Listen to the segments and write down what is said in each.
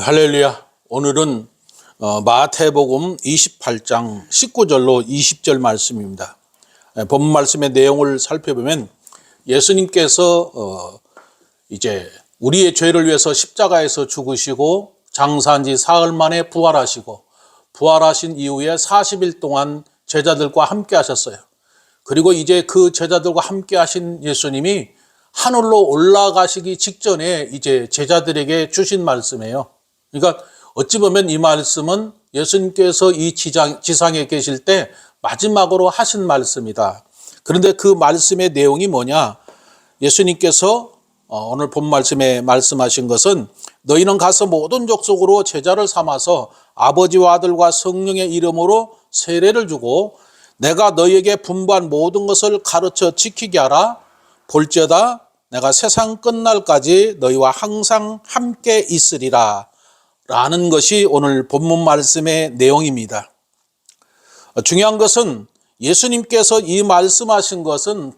할렐루야. 오늘은 마태복음 28장 19절로 20절 말씀입니다. 본문 말씀의 내용을 살펴보면 예수님께서 이제 우리의 죄를 위해서 십자가에서 죽으시고 장사한 지 사흘 만에 부활하시고 부활하신 이후에 40일 동안 제자들과 함께 하셨어요. 그리고 이제 그 제자들과 함께 하신 예수님이 하늘로 올라가시기 직전에 이제 제자들에게 주신 말씀이에요. 그러니까 어찌 보면 이 말씀은 예수님께서 이 지상에 계실 때 마지막으로 하신 말씀이다. 그런데 그 말씀의 내용이 뭐냐? 예수님께서 오늘 본 말씀에 말씀하신 것은 너희는 가서 모든 족속으로 제자를 삼아서 아버지와 아들과 성령의 이름으로 세례를 주고 내가 너희에게 분부한 모든 것을 가르쳐 지키게 하라. 볼지어다 내가 세상 끝날까지 너희와 항상 함께 있으리라 라는 것이 오늘 본문 말씀의 내용입니다. 중요한 것은 예수님께서 이 말씀하신 것은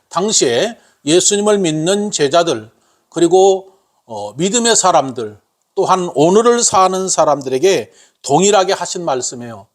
당시에 예수님을 믿는 제자들 그리고 믿음의 사람들 또한 오늘을 사는 사람들에게 동일하게 하신 말씀이에요.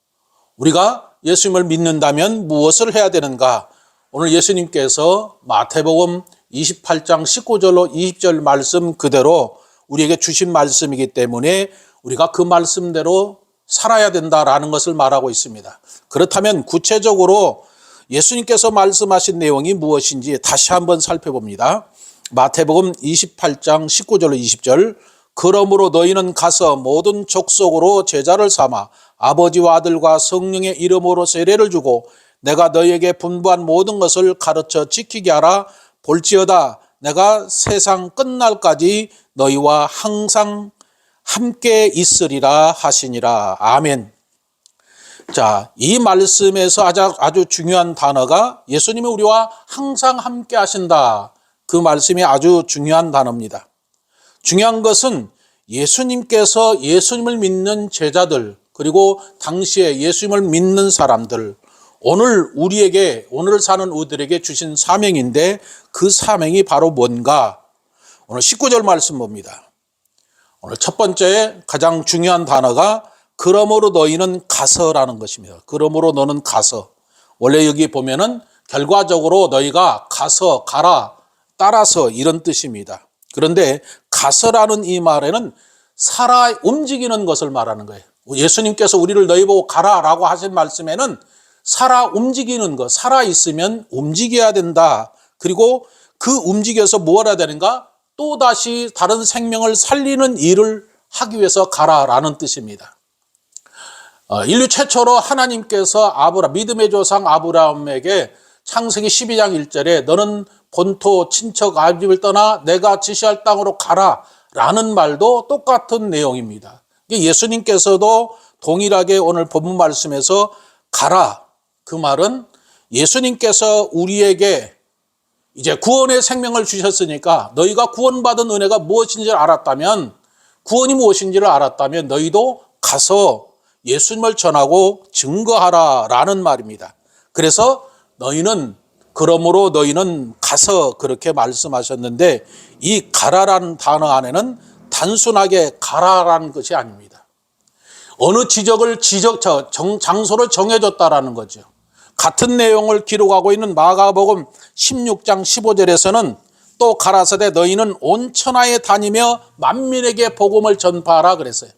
우리가 예수님을 믿는다면 무엇을 해야 되는가? 오늘 예수님께서 마태복음 28장 19절로 20절 말씀 그대로 우리에게 주신 말씀이기 때문에 우리가 그 말씀대로 살아야 된다라는 것을 말하고 있습니다. 그렇다면 구체적으로 예수님께서 말씀하신 내용이 무엇인지 다시 한번 살펴봅니다. 마태복음 28장 19절로 20절 그러므로 너희는 가서 모든 족속으로 제자를 삼아 아버지와 아들과 성령의 이름으로 세례를 주고 내가 너희에게 분부한 모든 것을 가르쳐 지키게 하라. 볼지어다 내가 세상 끝날까지 너희와 항상 함께 있으리라 하시니라. 아멘. 자, 이 말씀에서 아주 중요한 단어가 예수님이 우리와 항상 함께 하신다. 그 말씀이 아주 중요한 단어입니다. 중요한 것은 예수님께서 예수님을 믿는 제자들 그리고 당시에 예수님을 믿는 사람들 오늘 사는 우리들에게 주신 사명인데 그 사명이 바로 뭔가? 오늘 19절 말씀 봅니다. 오늘 첫 번째 가장 중요한 단어가 그러므로 너희는 가서라는 것입니다. 그러므로 너는 가서. 원래 여기 보면은 결과적으로 너희가 가서, 가라, 따라서 이런 뜻입니다. 그런데 가서라는 이 말에는 살아 움직이는 것을 말하는 거예요. 예수님께서 우리를 너희 보고 가라라고 하신 말씀에는 살아 움직이는 것, 살아 있으면 움직여야 된다. 그리고 그 움직여서 뭘 해야 되는가? 또다시 다른 생명을 살리는 일을 하기 위해서 가라라는 뜻입니다. 인류 최초로 하나님께서 믿음의 조상 아브라함에게 창세기 12장 1절에 너는 본토 친척 아비집을 떠나 내가 지시할 땅으로 가라라는 말도 똑같은 내용입니다. 예수님께서도 동일하게 오늘 본문 말씀에서 가라. 그 말은 예수님께서 우리에게 이제 구원의 생명을 주셨으니까 너희가 구원받은 은혜가 무엇인지를 알았다면 구원이 무엇인지를 알았다면 너희도 가서 예수님을 전하고 증거하라라는 말입니다. 그래서 그러므로 너희는 가서 그렇게 말씀하셨는데 이 가라라는 단어 안에는 단순하게 가라라는 것이 아닙니다. 어느 장소를 정해줬다라는 거죠. 같은 내용을 기록하고 있는 마가복음 16장 15절에서는 또 가라사대 너희는 온 천하에 다니며 만민에게 복음을 전파하라 그랬어요.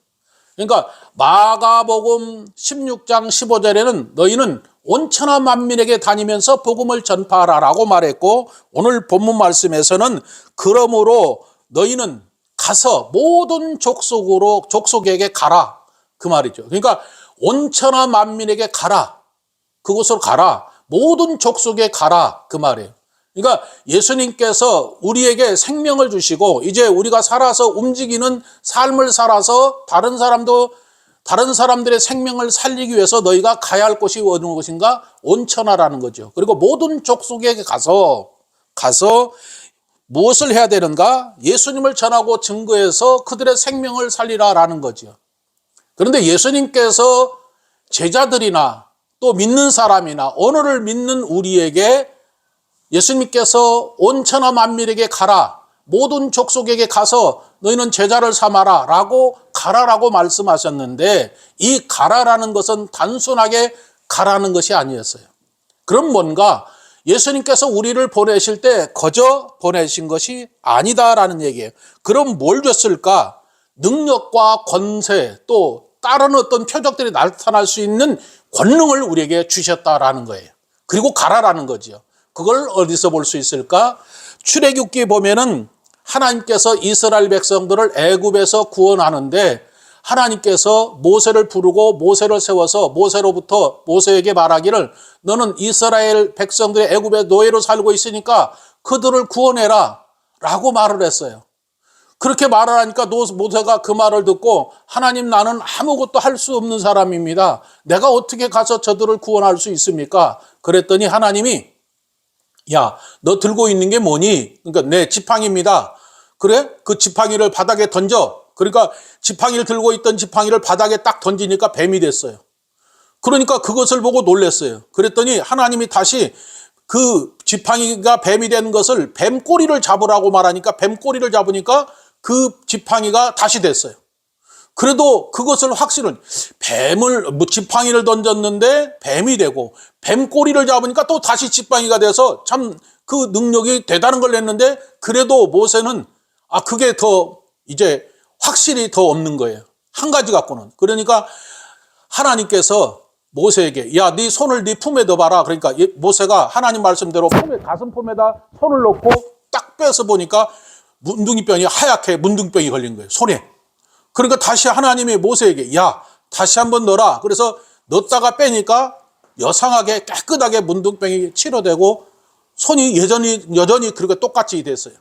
그러니까 마가복음 16장 15절에는 너희는 온 천하 만민에게 다니면서 복음을 전파하라라고 말했고 오늘 본문 말씀에서는 그러므로 너희는 가서 모든 족속에게 가라 그 말이죠. 그러니까 온 천하 만민에게 가라. 그곳으로 가라. 모든 족속에 가라. 그 말이에요. 그러니까 예수님께서 우리에게 생명을 주시고 이제 우리가 살아서 움직이는 삶을 살아서 다른 사람들의 생명을 살리기 위해서 너희가 가야 할 곳이 어느 곳인가? 온 천하라는 거죠. 그리고 모든 족속에게 가서 무엇을 해야 되는가? 예수님을 전하고 증거해서 그들의 생명을 살리라라는 거죠. 그런데 예수님께서 제자들이나 또 믿는 사람이나 오늘을 믿는 우리에게 예수님께서 온 천하 만민에게 가라. 모든 족속에게 가서 너희는 제자를 삼아라 라고 가라라고 말씀하셨는데, 이 가라라는 것은 단순하게 가라는 것이 아니었어요. 그럼 뭔가 예수님께서 우리를 보내실 때 거저 보내신 것이 아니다라는 얘기예요. 그럼 뭘 줬을까? 능력과 권세, 또 다른 어떤 표적들이 나타날 수 있는 권능을 우리에게 주셨다라는 거예요. 그리고 가라라는 거죠. 그걸 어디서 볼 수 있을까? 출애굽기에 보면은 하나님께서 이스라엘 백성들을 애굽에서 구원하는데, 하나님께서 모세를 부르고 모세를 세워서 모세에게 말하기를 너는 이스라엘 백성들의 애굽의 노예로 살고 있으니까 그들을 구원해라 라고 말을 했어요. 그렇게 말을 하니까 모세가 그 말을 듣고, 하나님, 나는 아무것도 할 수 없는 사람입니다. 내가 어떻게 가서 저들을 구원할 수 있습니까? 그랬더니 하나님이, 야, 너 들고 있는 게 뭐니? 그러니까 내 지팡이입니다. 그래? 그 지팡이를 바닥에 던져. 그러니까 지팡이를 들고 있던 지팡이를 바닥에 딱 던지니까 뱀이 됐어요. 그러니까 그것을 보고 놀랐어요. 그랬더니 하나님이 다시 그 지팡이가 뱀이 된 것을 뱀 꼬리를 잡으라고 말하니까 뱀 꼬리를 잡으니까 그 지팡이가 다시 됐어요. 그래도 그것을 확실은 지팡이를 던졌는데 뱀이 되고 뱀 꼬리를 잡으니까 또 다시 지팡이가 돼서 참 그 능력이 대단한 걸 냈는데, 그래도 모세는 그게 더 이제 확실히 더 없는 거예요. 한 가지 갖고는. 그러니까 하나님께서 모세에게, 야, 네 손을 네 품에 넣어봐라. 그러니까 모세가 하나님 말씀대로 가슴 품에다 손을 넣고 딱 빼서 보니까 문둥이병이 하얗게 문둥병이 걸린 거예요, 손에. 그러니까 다시 하나님이 모세에게, 야, 다시 한번 넣어라. 그래서 넣었다가 빼니까 여상하게 깨끗하게 문둥병이 치료되고 손이 여전히 그렇게 똑같이 됐어요.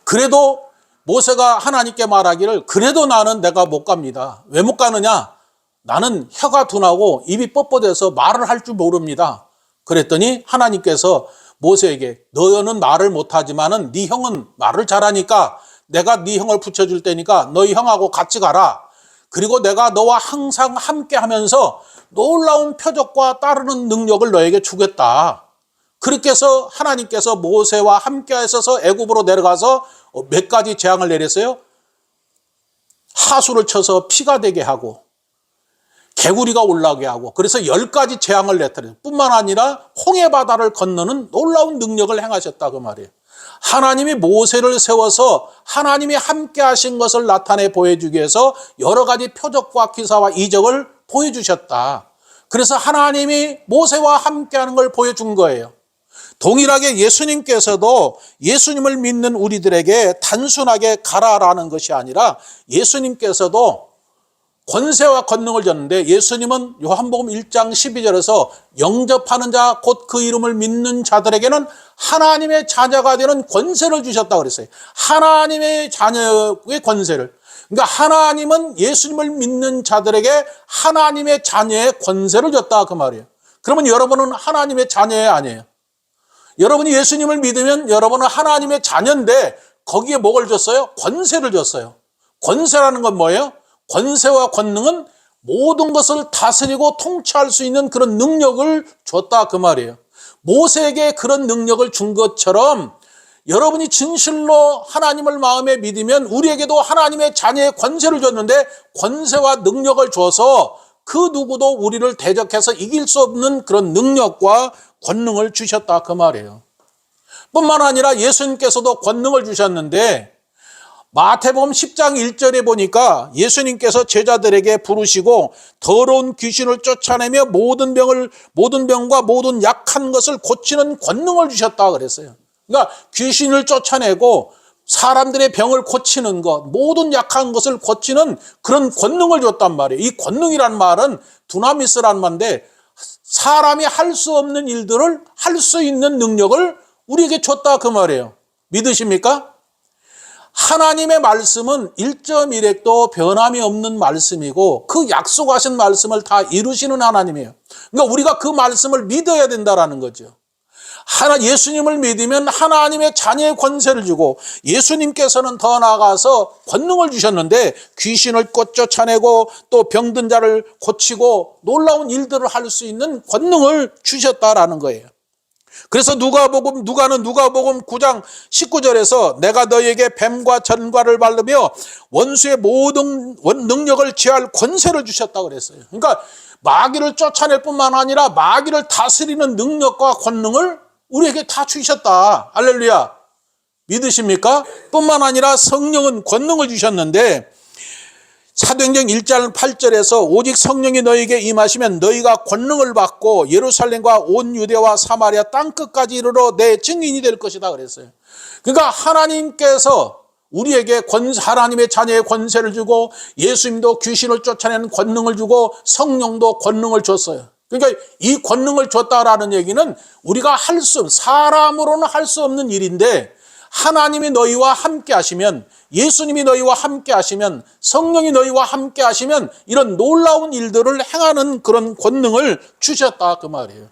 그래도 모세가 하나님께 말하기를, 그래도 나는 내가 못 갑니다. 왜 못 가느냐? 나는 혀가 둔하고 입이 뻣뻣해서 말을 할 줄 모릅니다. 그랬더니 하나님께서 모세에게, 너는 말을 못하지만은 네 형은 말을 잘하니까 내가 네 형을 붙여줄 테니까 너희 형하고 같이 가라. 그리고 내가 너와 항상 함께 하면서 놀라운 표적과 따르는 능력을 너에게 주겠다. 그렇게 해서 하나님께서 모세와 함께 하셔서 애굽으로 내려가서 몇 가지 재앙을 내렸어요. 하수를 쳐서 피가 되게 하고 개구리가 올라오게 하고, 그래서 10가지 재앙을 내터려요. 뿐만 아니라 홍해 바다를 건너는 놀라운 능력을 행하셨다 그 말이에요. 하나님이 모세를 세워서 하나님이 함께 하신 것을 나타내 보여주기 위해서 여러 가지 표적과 기사와 이적을 보여주셨다. 그래서 하나님이 모세와 함께 하는 걸 보여준 거예요. 동일하게 예수님께서도 예수님을 믿는 우리들에게 단순하게 가라라는 것이 아니라 예수님께서도 권세와 권능을 줬는데, 예수님은 요한복음 1장 12절에서 영접하는 자 곧 그 이름을 믿는 자들에게는 하나님의 자녀가 되는 권세를 주셨다고 그랬어요. 하나님의 자녀의 권세를. 그러니까 하나님은 예수님을 믿는 자들에게 하나님의 자녀의 권세를 줬다 그 말이에요. 그러면 여러분은 하나님의 자녀예요, 아니에요? 여러분이 예수님을 믿으면 여러분은 하나님의 자녀인데 거기에 뭘 줬어요? 권세를 줬어요. 권세라는 건 뭐예요? 권세와 권능은 모든 것을 다스리고 통치할 수 있는 그런 능력을 줬다 그 말이에요. 모세에게 그런 능력을 준 것처럼 여러분이 진실로 하나님을 마음에 믿으면 우리에게도 하나님의 자녀의 권세를 줬는데, 권세와 능력을 줘서 그 누구도 우리를 대적해서 이길 수 없는 그런 능력과 권능을 주셨다 그 말이에요. 뿐만 아니라 예수님께서도 권능을 주셨는데, 마태복음 10장 1절에 보니까 예수님께서 제자들에게 부르시고 더러운 귀신을 쫓아내며 모든 병과 모든 약한 것을 고치는 권능을 주셨다 그랬어요. 그러니까 귀신을 쫓아내고 사람들의 병을 고치는 것, 모든 약한 것을 고치는 그런 권능을 줬단 말이에요. 이 권능이란 말은 두나미스란 말인데, 사람이 할 수 없는 일들을 할 수 있는 능력을 우리에게 줬다 그 말이에요. 믿으십니까? 하나님의 말씀은 1.1핵도 변함이 없는 말씀이고 그 약속하신 말씀을 다 이루시는 하나님이에요. 그러니까 우리가 그 말씀을 믿어야 된다라는 거죠. 예수님을 믿으면 하나님의 자녀의 권세를 주고, 예수님께서는 더 나아가서 권능을 주셨는데 귀신을 쫓아내고 또 병든 자를 고치고 놀라운 일들을 할 수 있는 권능을 주셨다라는 거예요. 그래서 누가는 누가복음 9장 19절에서 내가 너희에게 뱀과 전과를 바르며 원수의 모든 능력을 제할 권세를 주셨다고 그랬어요. 그러니까 마귀를 쫓아낼 뿐만 아니라 마귀를 다스리는 능력과 권능을 우리에게 다 주셨다. 할렐루야. 믿으십니까? 뿐만 아니라 성령은 권능을 주셨는데 사도행전 1장 8절에서 오직 성령이 너희에게 임하시면 너희가 권능을 받고 예루살렘과 온 유대와 사마리아 땅끝까지 이르러 내 증인이 될 것이다 그랬어요. 그러니까 하나님께서 우리에게 하나님의 자녀의 권세를 주고 예수님도 귀신을 쫓아내는 권능을 주고 성령도 권능을 줬어요. 그러니까 이 권능을 줬다라는 얘기는 우리가 사람으로는 할 수 없는 일인데 하나님이 너희와 함께 하시면, 예수님이 너희와 함께 하시면, 성령이 너희와 함께 하시면 이런 놀라운 일들을 행하는 그런 권능을 주셨다 그 말이에요.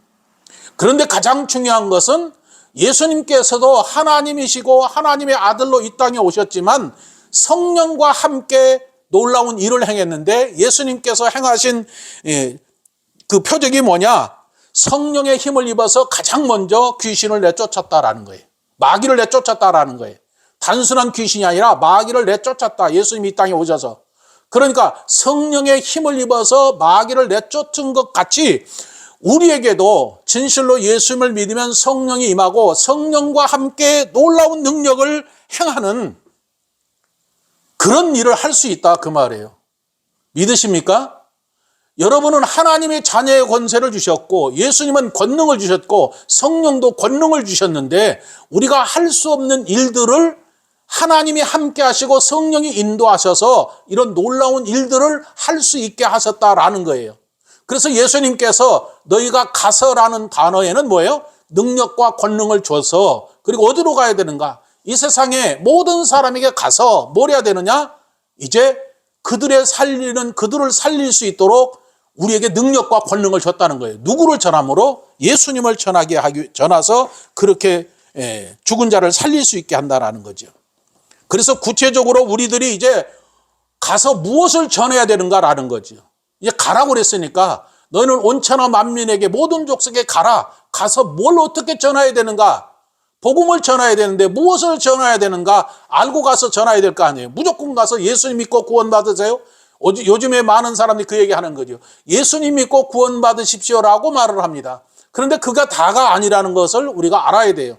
그런데 가장 중요한 것은 예수님께서도 하나님이시고 하나님의 아들로 이 땅에 오셨지만 성령과 함께 놀라운 일을 행했는데 예수님께서 행하신 그 표적이 뭐냐? 성령의 힘을 입어서 가장 먼저 귀신을 내쫓았다라는 거예요. 마귀를 내쫓았다라는 거예요. 단순한 귀신이 아니라 마귀를 내쫓았다. 예수님이 이 땅에 오셔서. 그러니까 성령의 힘을 입어서 마귀를 내쫓은 것 같이 우리에게도 진실로 예수님을 믿으면 성령이 임하고 성령과 함께 놀라운 능력을 행하는 그런 일을 할 수 있다 그 말이에요. 믿으십니까? 여러분은 하나님의 자녀의 권세를 주셨고 예수님은 권능을 주셨고 성령도 권능을 주셨는데 우리가 할 수 없는 일들을 하나님이 함께 하시고 성령이 인도하셔서 이런 놀라운 일들을 할 수 있게 하셨다라는 거예요. 그래서 예수님께서 너희가 가서라는 단어에는 뭐예요? 능력과 권능을 줘서 그리고 어디로 가야 되는가? 이 세상에 모든 사람에게 가서 뭘 해야 되느냐? 이제 그들을 살릴 수 있도록 우리에게 능력과 권능을 줬다는 거예요. 누구를 전함으로? 예수님을 전해서 그렇게 죽은 자를 살릴 수 있게 한다는 거죠. 그래서 구체적으로 우리들이 이제 가서 무엇을 전해야 되는가라는 거죠. 이제 가라고 그랬으니까 너희는 온천하 만민에게 모든 족속에 가라. 가서 뭘 어떻게 전해야 되는가? 복음을 전해야 되는데 무엇을 전해야 되는가? 알고 가서 전해야 될 거 아니에요. 무조건 가서 예수님 믿고 구원 받으세요. 요즘에 많은 사람들이 그 얘기하는 거죠. 예수님 믿고 구원 받으십시오라고 말을 합니다. 그런데 그가 다가 아니라는 것을 우리가 알아야 돼요.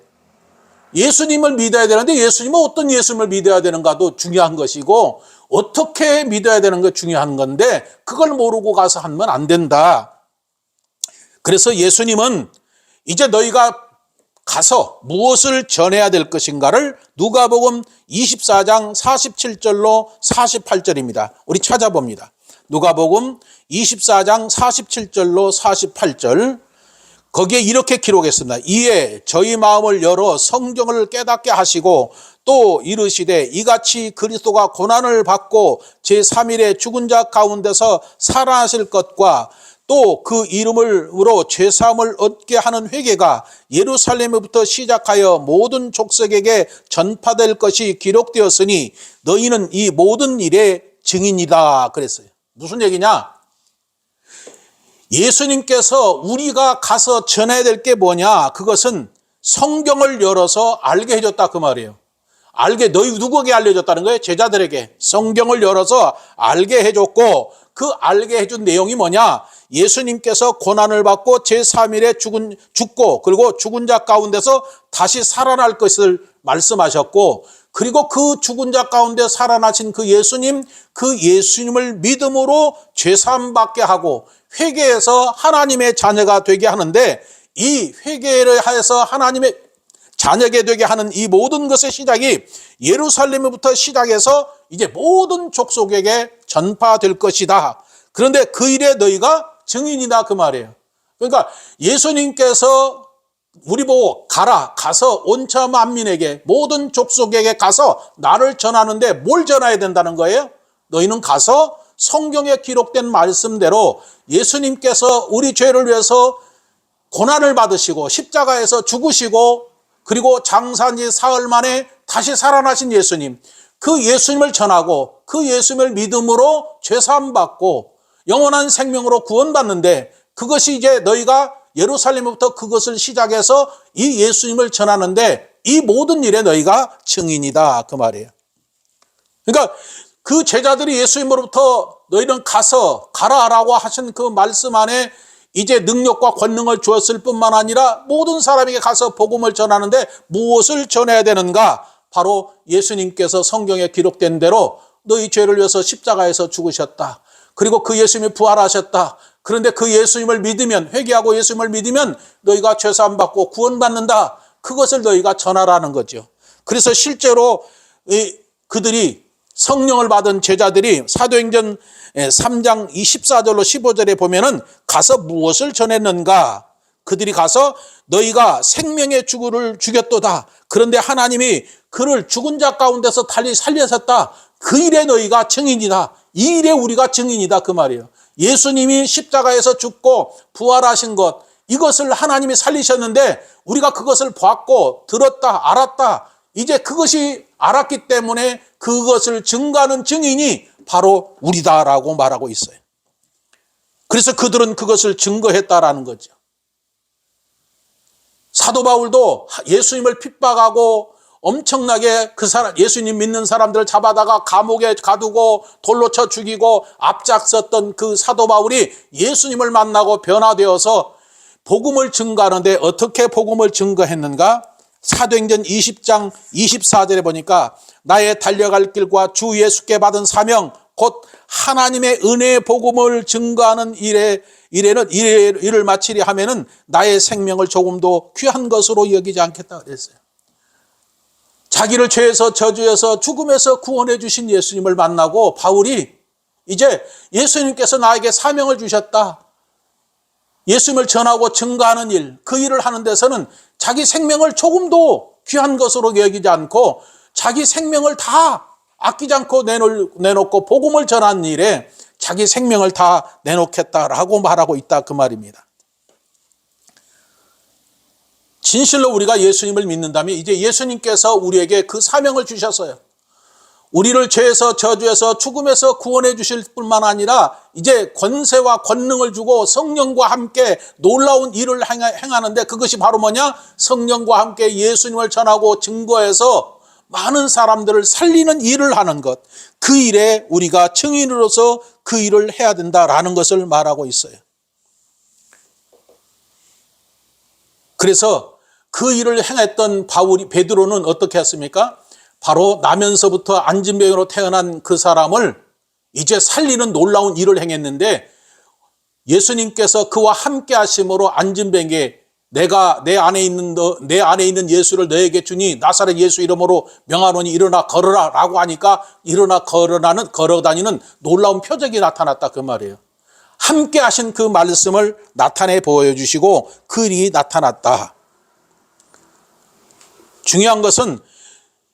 예수님을 믿어야 되는데 예수님은 어떤 예수님을 믿어야 되는가도 중요한 것이고 어떻게 믿어야 되는 게 중요한 건데 그걸 모르고 가서 하면 안 된다. 그래서 예수님은 이제 너희가 가서 무엇을 전해야 될 것인가를 누가복음 24장 47절로 48절입니다. 우리 찾아봅니다. 누가복음 24장 47절로 48절 거기에 이렇게 기록했습니다. 이에 저희 마음을 열어 성경을 깨닫게 하시고 또 이르시되 이같이 그리스도가 고난을 받고 제3일에 죽은 자 가운데서 살아나실 것과 또 그 이름으로 죄사함을 얻게 하는 회개가 예루살렘부터 시작하여 모든 족속에게 전파될 것이 기록되었으니 너희는 이 모든 일의 증인이다 그랬어요. 무슨 얘기냐? 예수님께서 우리가 가서 전해야 될 게 뭐냐? 그것은 성경을 열어서 알게 해줬다 그 말이에요. 너희 누구에게 알려줬다는 거예요? 제자들에게 성경을 열어서 알게 해줬고 그 알게 해준 내용이 뭐냐? 예수님께서 고난을 받고 제3일에 죽고 그리고 죽은 자 가운데서 다시 살아날 것을 말씀하셨고 그리고 그 죽은 자 가운데 살아나신 그 예수님을 믿음으로 죄사함 받게 하고 회개해서 하나님의 자녀가 되게 하는데 이 회개를 해서 하나님의 자녀게 되게 하는 이 모든 것의 시작이 예루살렘부터 시작해서 이제 모든 족속에게 전파될 것이다. 그런데 그 일에 너희가 증인이다 그 말이에요. 그러니까 예수님께서 우리 보고 가서 온천 만민에게 모든 족속에게 가서 나를 전하는데 뭘 전해야 된다는 거예요? 너희는 가서 성경에 기록된 말씀대로 예수님께서 우리 죄를 위해서 고난을 받으시고 십자가에서 죽으시고 그리고 장사한 지 사흘 만에 다시 살아나신 예수님, 그 예수님을 전하고 그 예수님을 믿음으로 죄사함 받고 영원한 생명으로 구원받는데 그것이 이제 너희가 예루살렘부터 그것을 시작해서 이 예수님을 전하는데 이 모든 일에 너희가 증인이다 그 말이에요. 그러니까 그 제자들이 예수님으로부터 너희는 가라라고 하신 그 말씀 안에 이제 능력과 권능을 주었을 뿐만 아니라 모든 사람에게 가서 복음을 전하는데 무엇을 전해야 되는가? 바로 예수님께서 성경에 기록된 대로 너희 죄를 위해서 십자가에서 죽으셨다. 그리고 그 예수님이 부활하셨다. 그런데 그 예수님을 믿으면, 회개하고 예수님을 믿으면 너희가 죄사함 받고 구원받는다. 그것을 너희가 전하라는 거죠. 그래서 실제로 그들이 성령을 받은 제자들이 사도행전 3장 24절로 15절에 보면은 가서 무엇을 전했는가? 그들이 가서 너희가 생명의 주를 죽였도다. 그런데 하나님이 그를 죽은 자 가운데서 달리 살려셨다. 그 일에 너희가 증인이다. 이 일에 우리가 증인이다 그 말이에요. 예수님이 십자가에서 죽고 부활하신 것, 이것을 하나님이 살리셨는데 우리가 그것을 봤고 들었다 알았다. 이제 그것이 알았기 때문에 그것을 증거하는 증인이 바로 우리다라고 말하고 있어요. 그래서 그들은 그것을 증거했다라는 거죠. 사도 바울도 예수님을 핍박하고 엄청나게 예수님 믿는 사람들을 잡아다가 감옥에 가두고 돌로 쳐 죽이고 앞장섰던 그 사도 바울이 예수님을 만나고 변화되어서 복음을 증거하는데 어떻게 복음을 증거했는가? 사도행전 20장 24절에 보니까 나의 달려갈 길과 주 예수께 받은 사명 곧 하나님의 은혜의 복음을 증거하는 일을 마치려 하면은 나의 생명을 조금도 귀한 것으로 여기지 않겠다 그랬어요. 자기를 죄에서 저주에서 죽음에서 구원해 주신 예수님을 만나고 바울이 이제 예수님께서 나에게 사명을 주셨다. 예수님을 전하고 증거하는 일, 그 일을 하는 데서는 자기 생명을 조금도 귀한 것으로 여기지 않고 자기 생명을 다 아끼지 않고 내놓고 복음을 전하는 일에 자기 생명을 다 내놓겠다라고 말하고 있다 그 말입니다. 진실로 우리가 예수님을 믿는다면 이제 예수님께서 우리에게 그 사명을 주셨어요. 우리를 죄에서 저주에서 죽음에서 구원해 주실 뿐만 아니라 이제 권세와 권능을 주고 성령과 함께 놀라운 일을 행하는데 그것이 바로 뭐냐? 성령과 함께 예수님을 전하고 증거해서 많은 사람들을 살리는 일을 하는 것. 그 일에 우리가 증인으로서 그 일을 해야 된다라는 것을 말하고 있어요. 그래서 그 일을 행했던 베드로는 어떻게 했습니까? 바로 나면서부터 안진병으로 태어난 그 사람을 이제 살리는 놀라운 일을 행했는데 예수님께서 그와 함께 하심으로 안진병에게 내가 내 안에 있는 예수를 너에게 주니 나사렛 예수 이름으로 명하노니 일어나 걸어라 라고 하니까 일어나 걸어다니는 놀라운 표적이 나타났다 그 말이에요. 함께 하신 그 말씀을 나타내 보여주시고 그 일이 나타났다. 중요한 것은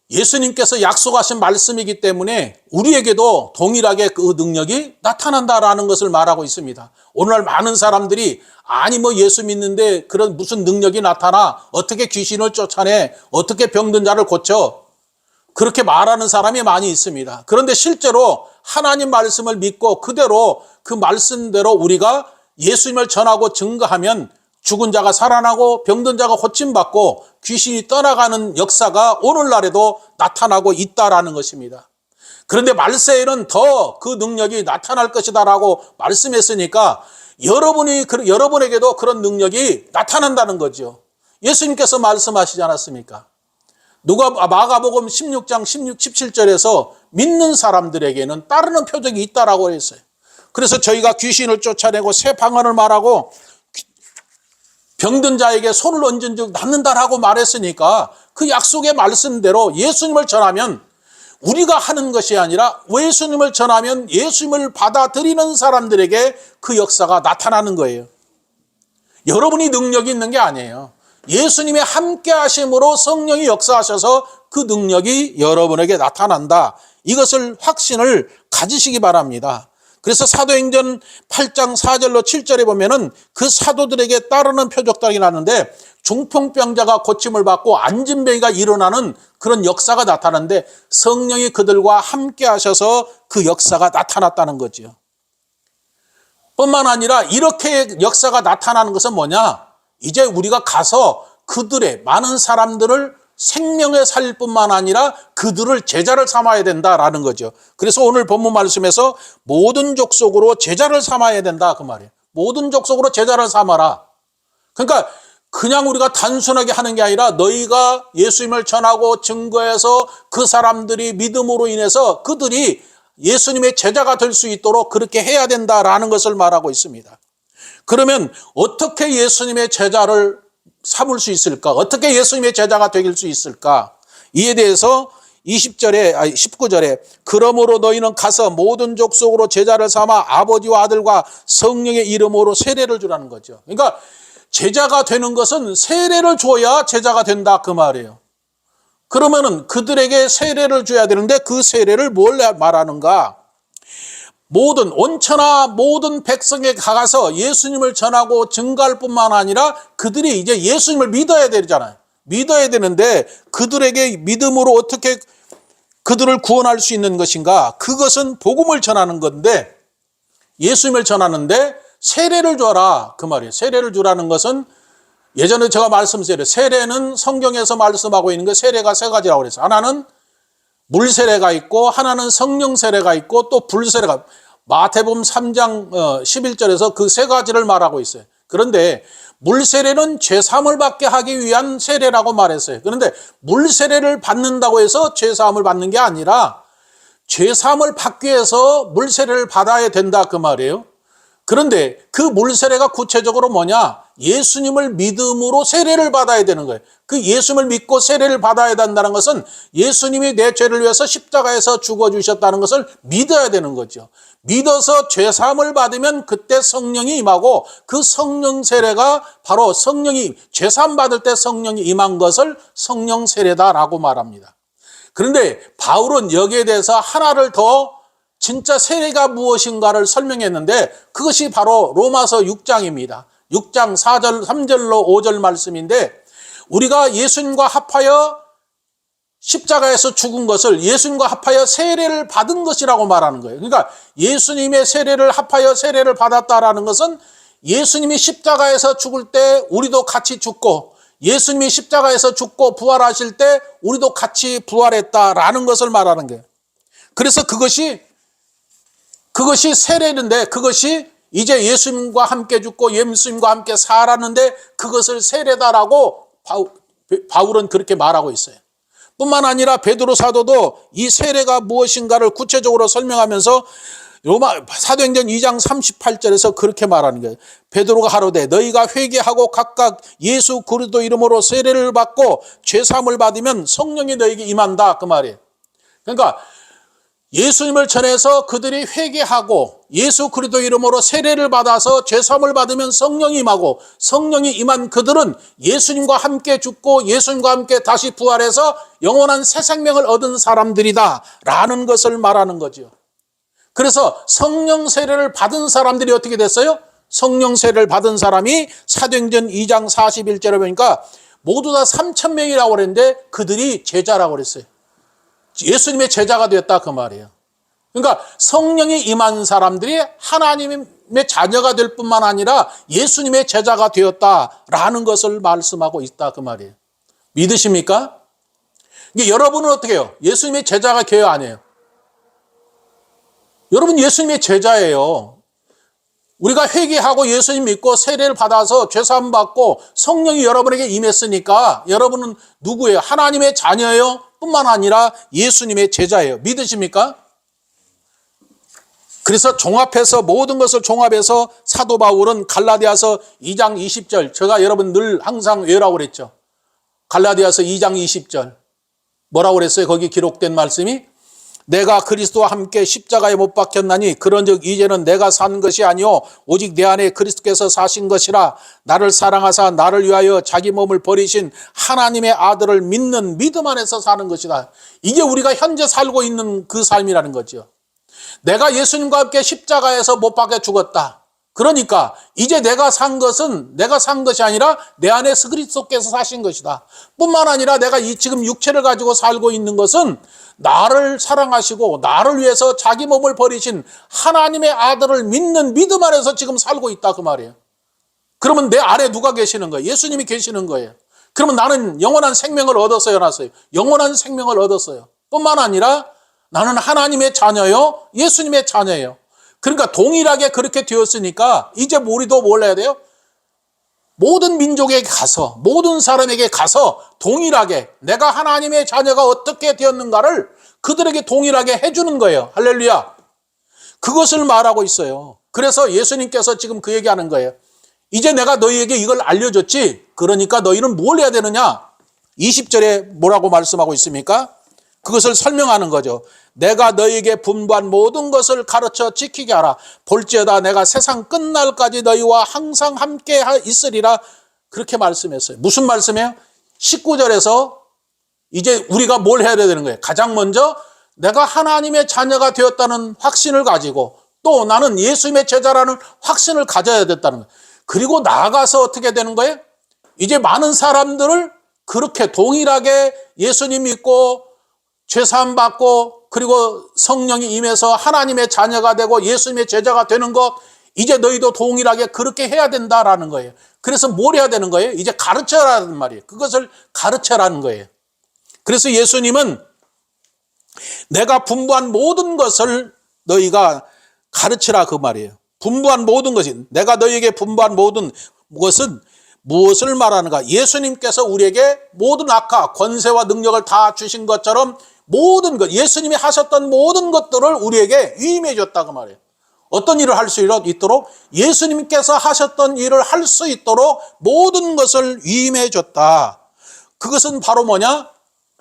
예수님께서 약속하신 말씀이기 때문에 우리에게도 동일하게 그 능력이 나타난다라는 것을 말하고 있습니다. 오늘날 많은 사람들이 아니 뭐 예수 믿는데 그런 무슨 능력이 나타나 어떻게 귀신을 쫓아내 어떻게 병든 자를 고쳐 그렇게 말하는 사람이 많이 있습니다. 그런데 실제로 하나님 말씀을 믿고 그대로 그 말씀대로 우리가 예수님을 전하고 증거하면 죽은 자가 살아나고 병든 자가 고침받고 귀신이 떠나가는 역사가 오늘날에도 나타나고 있다라는 것입니다. 그런데 말세에는 더 그 능력이 나타날 것이다라고 말씀했으니까 여러분에게도 그런 능력이 나타난다는 거죠. 예수님께서 말씀하시지 않았습니까? 마가복음 16장 16, 17절에서 믿는 사람들에게는 따르는 표적이 있다라고 했어요. 그래서 저희가 귀신을 쫓아내고 새 방언을 말하고 병든 자에게 손을 얹은 즉 낫는다라고 말했으니까 그 약속의 말씀대로 예수님을 전하면 우리가 하는 것이 아니라 예수님을 전하면 예수님을 받아들이는 사람들에게 그 역사가 나타나는 거예요. 여러분이 능력이 있는 게 아니에요. 예수님의 함께 하심으로 성령이 역사하셔서 그 능력이 여러분에게 나타난다. 이것을 확신을 가지시기 바랍니다. 그래서 사도행전 8장 4절로 7절에 보면은 그 사도들에게 따르는 표적들이 나는데 중풍병자가 고침을 받고 안진병이가 일어나는 그런 역사가 나타나는데 성령이 그들과 함께 하셔서 그 역사가 나타났다는 거죠. 뿐만 아니라 이렇게 역사가 나타나는 것은 뭐냐? 이제 우리가 가서 그들의 많은 사람들을 생명에 살릴 뿐만 아니라 그들을 제자를 삼아야 된다라는 거죠. 그래서 오늘 본문 말씀에서 모든 족속으로 제자를 삼아야 된다 그 말이에요. 모든 족속으로 제자를 삼아라. 그러니까 그냥 우리가 단순하게 하는 게 아니라 너희가 예수님을 전하고 증거해서 그 사람들이 믿음으로 인해서 그들이 예수님의 제자가 될 수 있도록 그렇게 해야 된다라는 것을 말하고 있습니다. 그러면 어떻게 예수님의 제자를 삼을 수 있을까? 어떻게 예수님의 제자가 될 수 있을까? 이에 대해서 19절에 그러므로 너희는 가서 모든 족속으로 제자를 삼아 아버지와 아들과 성령의 이름으로 세례를 주라는 거죠. 그러니까 제자가 되는 것은 세례를 줘야 제자가 된다 그 말이에요. 그러면은 그들에게 세례를 줘야 되는데 그 세례를 뭘 말하는가? 모든 온천하 모든 백성에 가서 예수님을 전하고 증거할 뿐만 아니라 그들이 이제 예수님을 믿어야 되잖아요. 믿어야 되는데 그들에게 믿음으로 어떻게 그들을 구원할 수 있는 것인가? 그것은 복음을 전하는 건데 예수님을 전하는데 세례를 줘라 그 말이에요. 세례를 주라는 것은 예전에 제가 말씀드렸어요. 세례는 성경에서 말씀하고 있는 게 세례가 세 가지라고 그랬어요. 하나는 물 세례가 있고 하나는 성령 세례가 있고 또 불 세례가 마태복음 3장 11절에서 그 세 가지를 말하고 있어요. 그런데 물 세례는 죄 사함을 받게 하기 위한 세례라고 말했어요. 그런데 물 세례를 받는다고 해서 죄 사함을 받는 게 아니라 죄 사함을 받기 위해서 물 세례를 받아야 된다 그 말이에요. 그런데 그 물 세례가 구체적으로 뭐냐? 예수님을 믿음으로 세례를 받아야 되는 거예요. 그 예수님을 믿고 세례를 받아야 된다는 것은 예수님이 내 죄를 위해서 십자가에서 죽어주셨다는 것을 믿어야 되는 거죠. 믿어서 죄사함을 받으면 그때 성령이 임하고 그 성령 세례가 바로 성령이 죄사함 받을 때 성령이 임한 것을 성령 세례다라고 말합니다. 그런데 바울은 여기에 대해서 하나를 더 진짜 세례가 무엇인가를 설명했는데 그것이 바로 로마서 6장입니다. 6장 4절, 3절로 5절 말씀인데 우리가 예수님과 합하여 십자가에서 죽은 것을 예수님과 합하여 세례를 받은 것이라고 말하는 거예요. 그러니까 예수님의 세례를 합하여 세례를 받았다라는 것은 예수님이 십자가에서 죽을 때 우리도 같이 죽고 예수님이 십자가에서 죽고 부활하실 때 우리도 같이 부활했다라는 것을 말하는 거예요. 그래서 그것이 세례인데 그것이 이제 예수님과 함께 죽고 예수님과 함께 살았는데 그것을 세례다라고 바울은 그렇게 말하고 있어요. 뿐만 아니라 베드로 사도도 이 세례가 무엇인가를 구체적으로 설명하면서 로마 사도행전 2장 38절에서 그렇게 말하는 거예요. 베드로가 가로되 너희가 회개하고 각각 예수 그리스도 이름으로 세례를 받고 죄사함을 받으면 성령이 너희에게 임한다 그 말이에요. 그러니까 예수님을 전해서 그들이 회개하고 예수 그리스도 이름으로 세례를 받아서 죄사함을 받으면 성령이 임하고 성령이 임한 그들은 예수님과 함께 죽고 예수님과 함께 다시 부활해서 영원한 새 생명을 얻은 사람들이다 라는 것을 말하는 거죠. 그래서 성령 세례를 받은 사람들이 어떻게 됐어요? 성령 세례를 받은 사람이 사도행전 2장 41절에 보니까 모두 다 3,000명이라고 그랬는데 그들이 제자라고 그랬어요. 예수님의 제자가 되었다 그 말이에요. 그러니까 성령이 임한 사람들이 하나님의 자녀가 될 뿐만 아니라 예수님의 제자가 되었다라는 것을 말씀하고 있다 그 말이에요. 믿으십니까? 여러분은 어떻게 해요? 예수님의 제자가 돼요 안 해요? 여러분 예수님의 제자예요. 우리가 회개하고 예수님 믿고 세례를 받아서 죄사함 받고 성령이 여러분에게 임했으니까 여러분은 누구예요? 하나님의 자녀예요? 뿐만 아니라 예수님의 제자예요. 믿으십니까? 그래서 종합해서 모든 것을 종합해서 사도 바울은 갈라디아서 2장 20절 제가 여러분 늘 항상 외우라고 그랬죠. 갈라디아서 2장 20절 뭐라고 그랬어요? 거기 기록된 말씀이 내가 그리스도와 함께 십자가에 못 박혔나니 그런즉 이제는 내가 산 것이 아니요 오직 내 안에 그리스도께서 사신 것이라 나를 사랑하사 나를 위하여 자기 몸을 버리신 하나님의 아들을 믿는 믿음 안에서 사는 것이다. 이게 우리가 현재 살고 있는 그 삶이라는 거죠. 내가 예수님과 함께 십자가에서 못 박혀 죽었다. 그러니까 이제 내가 산 것이 아니라 내 안에 그리스도께서 사신 것이다. 뿐만 아니라 내가 지금 육체를 가지고 살고 있는 것은 나를 사랑하시고 나를 위해서 자기 몸을 버리신 하나님의 아들을 믿는 믿음 안에서 지금 살고 있다 그 말이에요. 그러면 내 아래 누가 계시는 거예요? 예수님이 계시는 거예요. 그러면 나는 영원한 생명을 얻었어요, 났어요? 영원한 생명을 얻었어요. 뿐만 아니라 나는 하나님의 자녀요, 예수님의 자녀예요. 그러니까 동일하게 그렇게 되었으니까 이제 우리도 뭘 해야 돼요? 모든 민족에게 가서, 모든 사람에게 가서 동일하게 내가 하나님의 자녀가 어떻게 되었는가를 그들에게 동일하게 해주는 거예요. 할렐루야. 그것을 말하고 있어요. 그래서 예수님께서 지금 그 얘기하는 거예요. 이제 내가 너희에게 이걸 알려줬지. 그러니까 너희는 뭘 해야 되느냐? 20절에 뭐라고 말씀하고 있습니까? 그것을 설명하는 거죠. 내가 너희에게 분부한 모든 것을 가르쳐 지키게 하라. 볼지어다 내가 세상 끝날까지 너희와 항상 함께 있으리라. 그렇게 말씀했어요. 무슨 말씀이에요? 19절에서 이제 우리가 뭘 해야 되는 거예요? 가장 먼저 내가 하나님의 자녀가 되었다는 확신을 가지고 또 나는 예수님의 제자라는 확신을 가져야 됐다는 거예요. 그리고 나아가서 어떻게 되는 거예요? 이제 많은 사람들을 그렇게 동일하게 예수님 믿고 죄사함 받고 그리고 성령이 임해서 하나님의 자녀가 되고 예수님의 제자가 되는 것, 이제 너희도 동일하게 그렇게 해야 된다라는 거예요. 그래서 뭘 해야 되는 거예요? 이제 가르쳐라는 말이에요. 그것을 가르쳐라는 거예요. 그래서 예수님은 내가 분부한 모든 것을 너희가 가르치라 그 말이에요. 분부한 모든 것이, 내가 너희에게 분부한 모든 것은 무엇을 말하는가? 예수님께서 우리에게 모든 악화, 권세와 능력을 다 주신 것처럼 모든 것, 예수님이 하셨던 모든 것들을 우리에게 위임해 줬다고 말이에요. 어떤 일을 할 수 있도록? 예수님께서 하셨던 일을 할 수 있도록 모든 것을 위임해 줬다. 그것은 바로 뭐냐?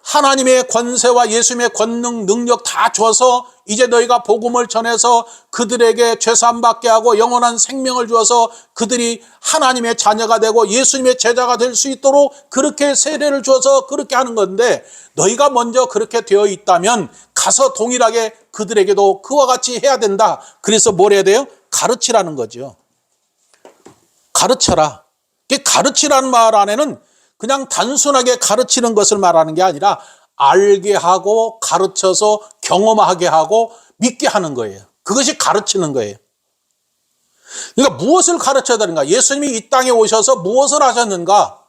하나님의 권세와 예수님의 권능, 능력 다 줘서 이제 너희가 복음을 전해서 그들에게 죄사함 받게 하고 영원한 생명을 주어서 그들이 하나님의 자녀가 되고 예수님의 제자가 될 수 있도록 그렇게 세례를 줘서 그렇게 하는 건데, 너희가 먼저 그렇게 되어 있다면 가서 동일하게 그들에게도 그와 같이 해야 된다. 그래서 뭘 해야 돼요? 가르치라는 거죠. 가르쳐라. 가르치라는 말 안에는 그냥 단순하게 가르치는 것을 말하는 게 아니라 알게 하고 가르쳐서 경험하게 하고 믿게 하는 거예요. 그것이 가르치는 거예요. 그러니까 무엇을 가르쳐야 되는가? 예수님이 이 땅에 오셔서 무엇을 하셨는가?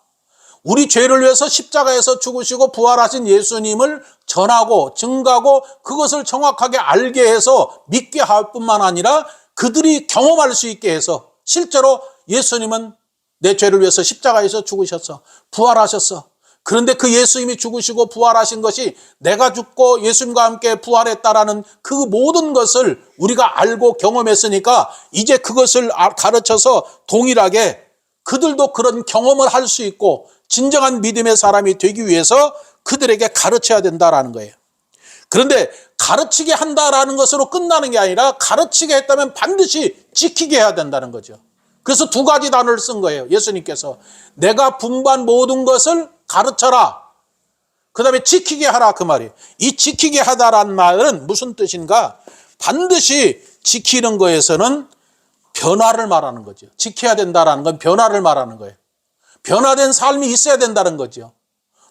우리 죄를 위해서 십자가에서 죽으시고 부활하신 예수님을 전하고 증거하고 그것을 정확하게 알게 해서 믿게 할 뿐만 아니라 그들이 경험할 수 있게 해서, 실제로 예수님은 내 죄를 위해서 십자가에서 죽으셨어. 부활하셨어. 그런데 그 예수님이 죽으시고 부활하신 것이 내가 죽고 예수님과 함께 부활했다라는 그 모든 것을 우리가 알고 경험했으니까 이제 그것을 가르쳐서 동일하게 그들도 그런 경험을 할 수 있고 진정한 믿음의 사람이 되기 위해서 그들에게 가르쳐야 된다라는 거예요. 그런데 가르치게 한다라는 것으로 끝나는 게 아니라 가르치게 했다면 반드시 지키게 해야 된다는 거죠. 그래서 두 가지 단어를 쓴 거예요. 예수님께서 내가 분부한 모든 것을 가르쳐라. 그 다음에 지키게 하라 그 말이에요. 이 지키게 하다라는 말은 무슨 뜻인가? 반드시 지키는 거에서는 변화를 말하는 거죠. 지켜야 된다라는 건 변화를 말하는 거예요. 변화된 삶이 있어야 된다는 거죠.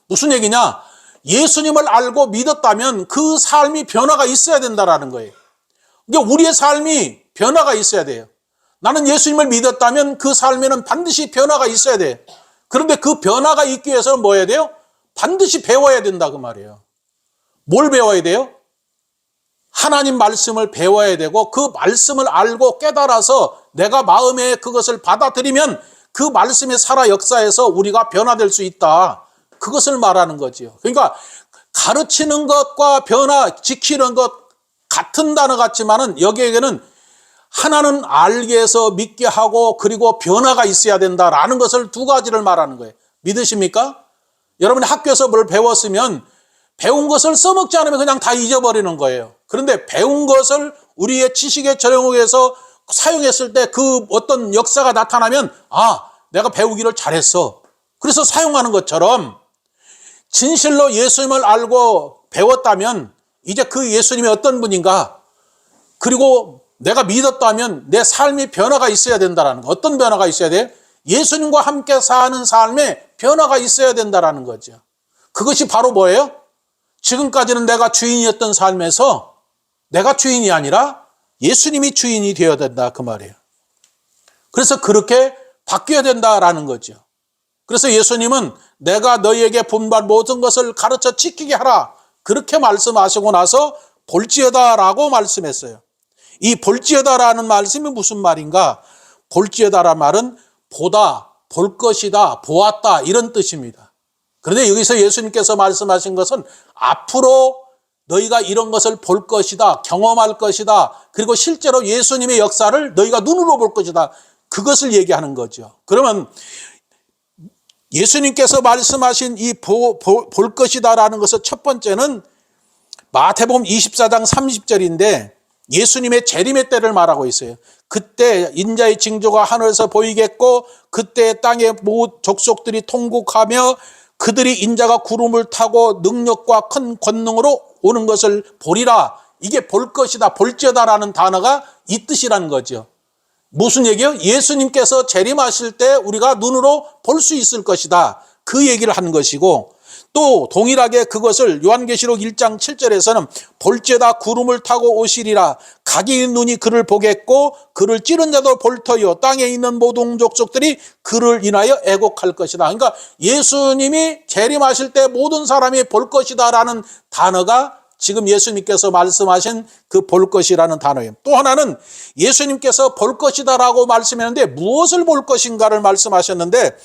무슨 얘기냐? 예수님을 알고 믿었다면 그 삶이 변화가 있어야 된다라는 거예요. 그러니까 우리의 삶이 변화가 있어야 돼요. 나는 예수님을 믿었다면 그 삶에는 반드시 변화가 있어야 돼. 그런데 그 변화가 있기 위해서는 뭐 해야 돼요? 반드시 배워야 된다 그 말이에요. 뭘 배워야 돼요? 하나님 말씀을 배워야 되고 그 말씀을 알고 깨달아서 내가 마음에 그것을 받아들이면 그 말씀의 살아 역사에서 우리가 변화될 수 있다. 그것을 말하는 거지요. 그러니까 가르치는 것과 변화, 지키는 것 같은 단어 같지만은 여기에는 하나는 알게 해서 믿게 하고 그리고 변화가 있어야 된다라는 것을 두 가지를 말하는 거예요. 믿으십니까? 여러분이 학교에서 뭘 배웠으면 배운 것을 써먹지 않으면 그냥 다 잊어버리는 거예요. 그런데 배운 것을 우리의 지식에 적용해서 사용했을 때 그 어떤 역사가 나타나면 내가 배우기를 잘했어. 그래서 사용하는 것처럼 진실로 예수님을 알고 배웠다면 이제 그 예수님이 어떤 분인가, 그리고 내가 믿었다면 내 삶이 변화가 있어야 된다는 거. 어떤 변화가 있어야 돼? 예수님과 함께 사는 삶에 변화가 있어야 된다는 거죠. 그것이 바로 뭐예요? 지금까지는 내가 주인이었던 삶에서 내가 주인이 아니라 예수님이 주인이 되어야 된다 그 말이에요. 그래서 그렇게 바뀌어야 된다라는 거죠. 그래서 예수님은 내가 너희에게 분부한 모든 것을 가르쳐 지키게 하라, 그렇게 말씀하시고 나서 볼지어다라고 말씀했어요. 이 볼지어다라는 말씀이 무슨 말인가? 볼지어다라는 말은 보다, 볼 것이다, 보았다, 이런 뜻입니다. 그런데 여기서 예수님께서 말씀하신 것은 앞으로 너희가 이런 것을 볼 것이다, 경험할 것이다, 그리고 실제로 예수님의 역사를 너희가 눈으로 볼 것이다, 그것을 얘기하는 거죠. 그러면 예수님께서 말씀하신 이 볼 것이다라는 것은 첫 번째는 마태복음 24장 30절인데 예수님의 재림의 때를 말하고 있어요. 그때 인자의 징조가 하늘에서 보이겠고 그때 땅의 모든 족속들이 통곡하며 그들이 인자가 구름을 타고 능력과 큰 권능으로 오는 것을 보리라. 이게 볼 것이다, 볼지어다라는 단어가 이 뜻이라는 거죠. 무슨 얘기예요? 예수님께서 재림하실 때 우리가 눈으로 볼 수 있을 것이다, 그 얘기를 하는 것이고, 또 동일하게 그것을 요한계시록 1장 7절에서는 볼지어다 구름을 타고 오시리라. 각이 눈이 그를 보겠고 그를 찌른 자도 볼 터이요 땅에 있는 모든 족속들이 그를 인하여 애곡할 것이다. 그러니까 예수님이 재림하실 때 모든 사람이 볼 것이다 라는 단어가 지금 예수님께서 말씀하신 그 볼 것이라는 단어예요. 또 하나는 예수님께서 볼 것이다라고 말씀했는데 무엇을 볼 것인가를 말씀하셨는데,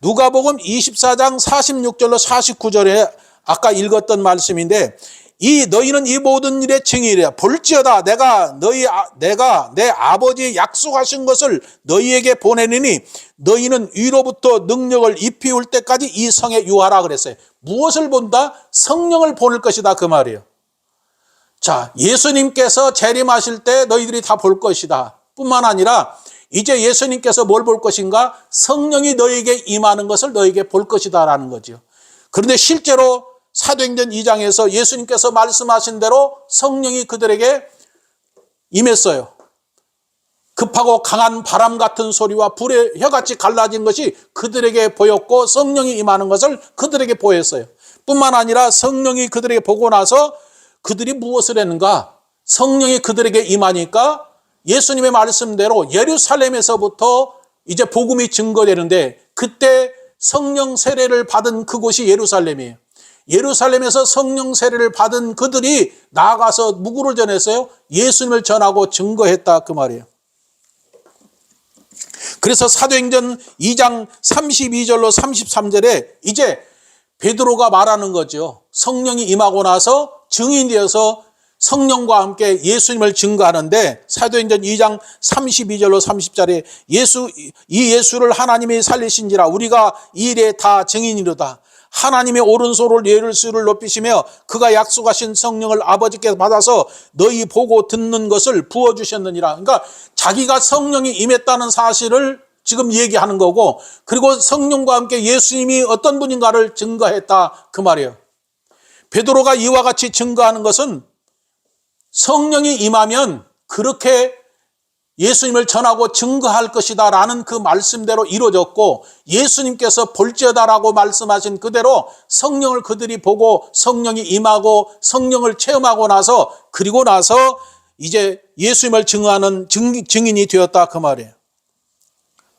누가복음 24장 46절로 49절에 아까 읽었던 말씀인데, 너희는 이 모든 일의 증인이라. 볼지어다 내가 내 아버지의 약속하신 것을 너희에게 보내느니 너희는 위로부터 능력을 입히울 때까지 이 성에 유하라 그랬어요. 무엇을 본다? 성령을 보낼 것이다, 그 말이에요. 자, 예수님께서 재림하실 때 너희들이 다 볼 것이다 뿐만 아니라 이제 예수님께서 뭘 볼 것인가? 성령이 너희에게 임하는 것을 너희에게 볼 것이다 라는 거죠. 그런데 실제로 사도행전 2장에서 예수님께서 말씀하신 대로 성령이 그들에게 임했어요. 급하고 강한 바람 같은 소리와 불의 혀같이 갈라진 것이 그들에게 보였고 성령이 임하는 것을 그들에게 보였어요. 뿐만 아니라 성령이 그들에게 보고 나서 그들이 무엇을 했는가? 성령이 그들에게 임하니까 예수님의 말씀대로 예루살렘에서부터 이제 복음이 증거되는데, 그때 성령 세례를 받은 그곳이 예루살렘이에요. 예루살렘에서 성령 세례를 받은 그들이 나아가서 누구를 전했어요? 예수님을 전하고 증거했다, 그 말이에요. 그래서 사도행전 2장 32절로 33절에 이제 베드로가 말하는 거죠. 성령이 임하고 나서 증인이 되어서 성령과 함께 예수님을 증거하는데, 사도행전 2장 32절로 30절에 이 예수를 하나님이 살리신지라 우리가 이 일에 다 증인이로다. 하나님의 오른손을 예수를 높이시며 그가 약속하신 성령을 아버지께서 받아서 너희 보고 듣는 것을 부어주셨느니라. 그러니까 자기가 성령이 임했다는 사실을 지금 얘기하는 거고, 그리고 성령과 함께 예수님이 어떤 분인가를 증거했다, 그 말이에요. 베드로가 이와 같이 증거하는 것은 성령이 임하면 그렇게 예수님을 전하고 증거할 것이다 라는 그 말씀대로 이루어졌고, 예수님께서 볼지어다라고 말씀하신 그대로 성령을 그들이 보고 성령이 임하고 성령을 체험하고 나서, 그리고 나서 이제 예수님을 증언하는 증인이 되었다, 그 말이에요.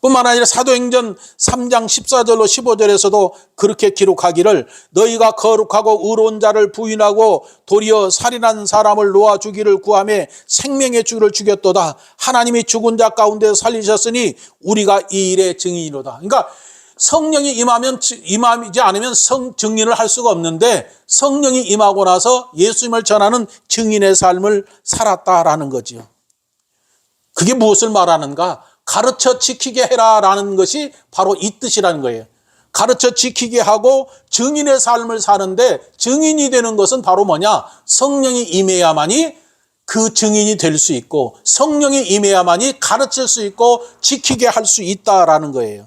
뿐만 아니라 사도행전 3장 14절로 15절에서도 그렇게 기록하기를 너희가 거룩하고 의로운 자를 부인하고 도리어 살인한 사람을 놓아 주기를 구하며 생명의 주를 죽였도다. 하나님이 죽은 자 가운데 살리셨으니 우리가 이 일의 증인이로다. 그러니까 성령이 임하지 않으면 증인을 할 수가 없는데, 성령이 임하고 나서 예수님을 전하는 증인의 삶을 살았다라는 거지요. 그게 무엇을 말하는가? 가르쳐 지키게 해라라는 것이 바로 이 뜻이라는 거예요. 가르쳐 지키게 하고 증인의 삶을 사는데, 증인이 되는 것은 바로 뭐냐? 성령이 임해야만이 그 증인이 될 수 있고, 성령이 임해야만이 가르칠 수 있고 지키게 할 수 있다라는 거예요.